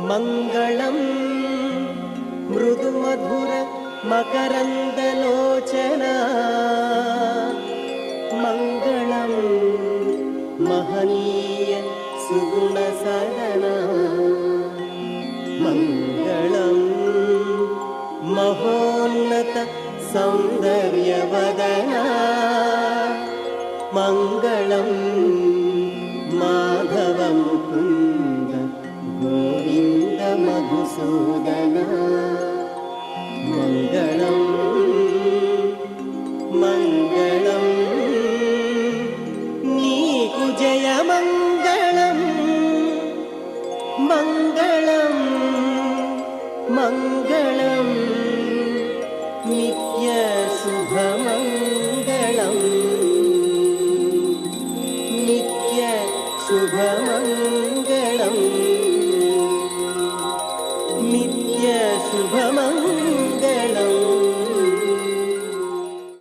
ಮಂಗಳಂ ಮೃದು ಮಧುರ ಮಕರಂದಲೋಚನ ಮಂಗಳಂ ಮಹನೀಯ ಸುಗುಣ ಸದನ ಮಂಗಳಂ ಮಹೋನ್ನತ ಸೌಂದರ್ಯವದನ ಮಂಗಳಂ ಮಾಧವ ಮುಕುಂದ ಗೋವಿಂದ ಮಧುಸೂದನ ಮಂಗಳಂ ಮಂಗಳಂ ನೀಕು ಜಯ ಮಂಗಳಂ ಮಂಗಳಂ ಮಂಗಳಂ ನಿತ್ಯ ಶುಭ ಮಂಗಳಂ ನಿತ್ಯ ಶುಭ ಮಂಗಳಂ ನಿತ್ಯ ಶುಭ